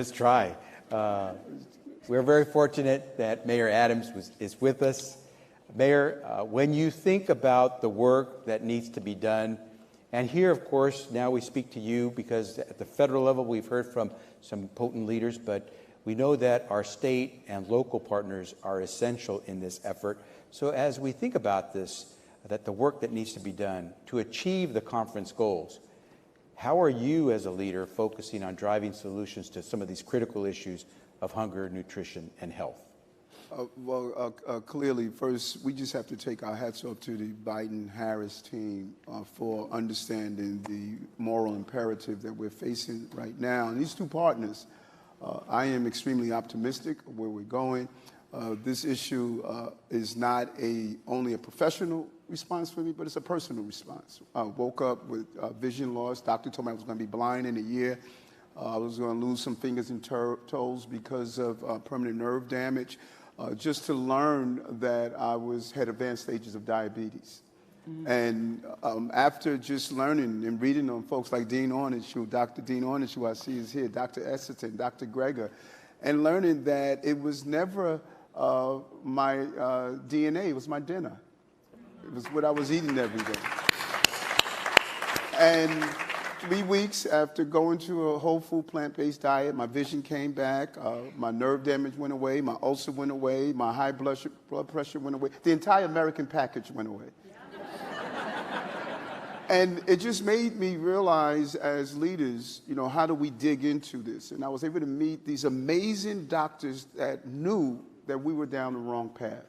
Let's try. We're very fortunate that Mayor Adams is with us. Mayor, when you think about the work that needs to be done, and here, of course, now we speak to you because at the federal level, we've heard from some potent leaders, but we know that our state and local partners are essential in this effort. So as we think about this, that the work that needs to be done to achieve the conference goals, how are you as a leader focusing on driving solutions to some of these critical issues of hunger, nutrition, and health? Clearly, first, we just have to take our hats off to the Biden-Harris team for understanding the moral imperative that we're facing right now. And these two partners, I am extremely optimistic where we're going. This issue is not only a professional response for me, but it's a personal response. I woke up with vision loss. Doctor told me I was going to be blind in a year. I was going to lose some fingers and toes because of permanent nerve damage. Just to learn that I had advanced stages of diabetes. Mm-hmm. And after just learning and reading on folks like Dean Ornish, Dr. Dean Ornish, who I see is here, Dr. Esselstyn, Dr. Greger, and learning that it was never my DNA, it was my dinner. It was what I was eating every day. And 3 weeks after going to a whole food plant-based diet, my vision came back, my nerve damage went away, my ulcer went away, my high blood pressure went away. The entire American package went away. And it just made me realize as leaders, how do we dig into this? And I was able to meet these amazing doctors that knew that we were down the wrong path.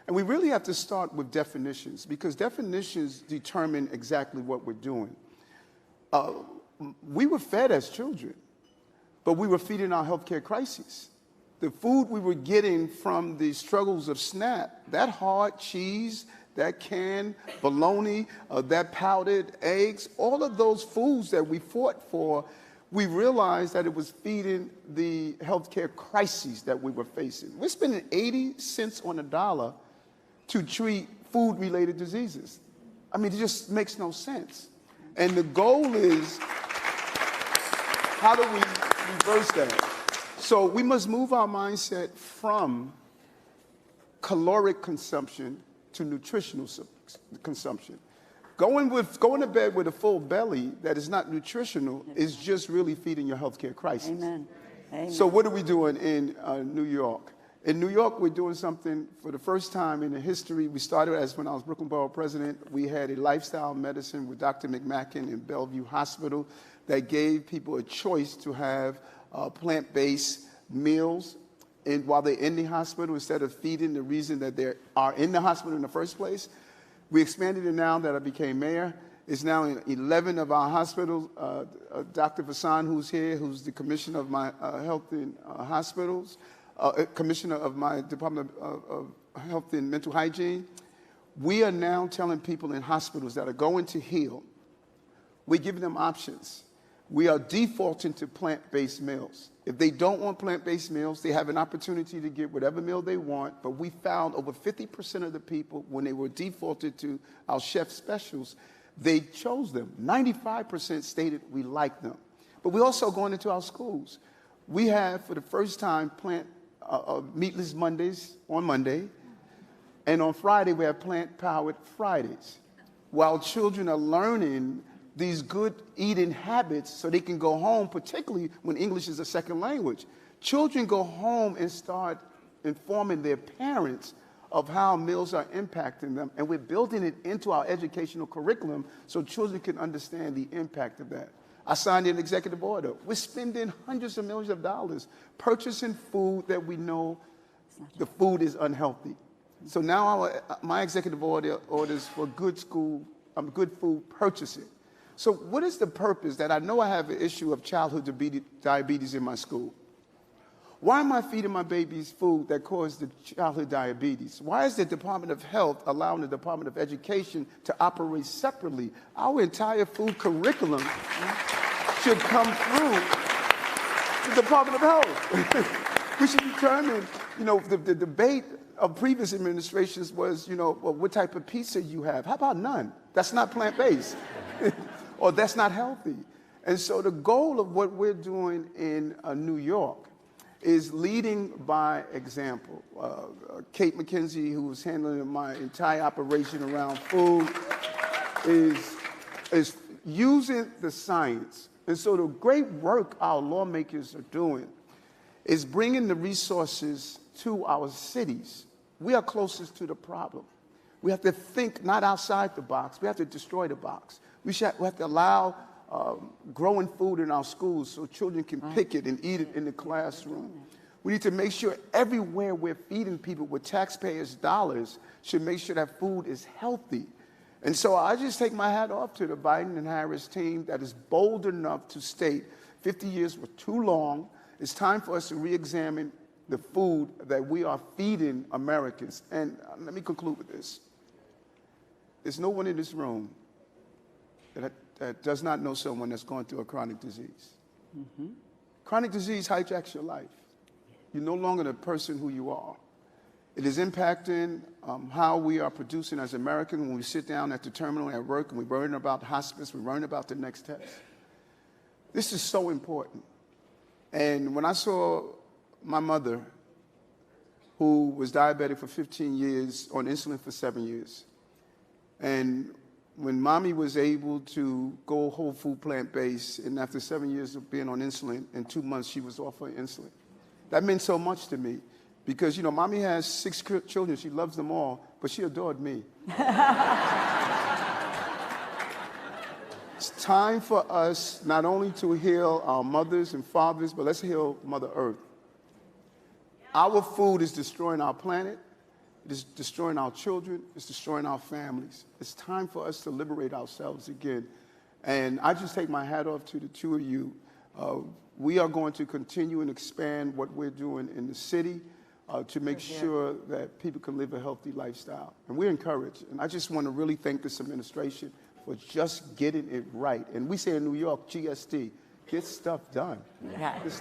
And we really have to start with definitions, because definitions determine exactly what we're doing. We were fed as children, but we were feeding our healthcare crises. The food we were getting from the struggles of SNAP, that hard cheese, that canned bologna, that powdered eggs, all of those foods that we fought for, we realized that it was feeding the healthcare crises that we were facing. We're spending 80 cents on a dollar to treat food-related diseases. I mean, it just makes no sense. And the goal is, how do we reverse that? So we must move our mindset from caloric consumption to nutritional consumption. Going to bed with a full belly that is not nutritional is just really feeding your healthcare crisis. Amen. Amen. So what are we doing in New York? In New York, we're doing something for the first time in the history. We started as when I was Brooklyn Borough President. We had a lifestyle medicine with Dr. McMacken in Bellevue Hospital that gave people a choice to have plant-based meals while they're in the hospital instead of feeding the reason that they are in the hospital in the first place. We expanded it now that I became mayor. It's now in 11 of our hospitals. Dr. Vassan, who's here, who's the commissioner of my health and hospitals, commissioner of my Department of Health and Mental Hygiene. We are now telling people in hospitals that are going to heal, we're giving them options. We are defaulting to plant-based meals. If they don't want plant-based meals, they have an opportunity to get whatever meal they want, but we found over 50% of the people, when they were defaulted to our chef specials, they chose them. 95% stated we like them. But we're also going into our schools. We have, for the first time, meatless Mondays on Monday, and on Friday we have plant-powered Fridays, while children are learning these good eating habits so they can go home, particularly when English is a second language. Children go home and start informing their parents of how meals are impacting them, and we're building it into our educational curriculum so children can understand the impact of that. I signed an executive order. We're spending hundreds of millions of dollars purchasing food that we know the food is unhealthy. So now my executive orders for good food purchasing. So what is the purpose that I know I have an issue of childhood diabetes in my school? Why am I feeding my babies food that caused the childhood diabetes? Why is the Department of Health allowing the Department of Education to operate separately? Our entire food curriculum should come through the Department of Health. We should determine, the debate of previous administrations was, well, what type of pizza you have. How about none? That's not plant-based. Or that's not healthy. And so the goal of what we're doing in New York is leading by example. Kate McKenzie, who was handling my entire operation around food, is using the science. And so the great work our lawmakers are doing is bringing the resources to our cities. We are closest to the problem. We have to think not outside the box. We have to destroy the box. We have to allow growing food in our schools so children can pick it and eat it in the classroom. We need to make sure everywhere we're feeding people with taxpayers' dollars should make sure that food is healthy. And so I just take my hat off to the Biden and Harris team that is bold enough to state 50 years were too long. It's time for us to re-examine the food that we are feeding Americans. And let me conclude with this. There's no one in this room that does not know someone that's going through a chronic disease. Mm-hmm. Chronic disease hijacks your life. You're no longer the person who you are. It is impacting how we are producing as Americans when we sit down at the terminal at work and we learn about hospice, we learn about the next test. This is so important. And when I saw my mother, who was diabetic for 15 years, on insulin for 7 years, and when mommy was able to go whole food plant-based, and after 7 years of being on insulin, in 2 months she was off her insulin. That meant so much to me because, you know, mommy has 6 children. She loves them all, but she adored me. It's time for us not only to heal our mothers and fathers, but let's heal Mother Earth. Our food is destroying our planet. It is destroying our children. It's destroying our families. It's time for us to liberate ourselves again. And I just take my hat off to the two of you. We are going to continue and expand what we're doing in the city to make sure that people can live a healthy lifestyle. And we're encouraged. And I just want to really thank this administration for just getting it right. And we say in New York, GSD, get stuff done. Yeah.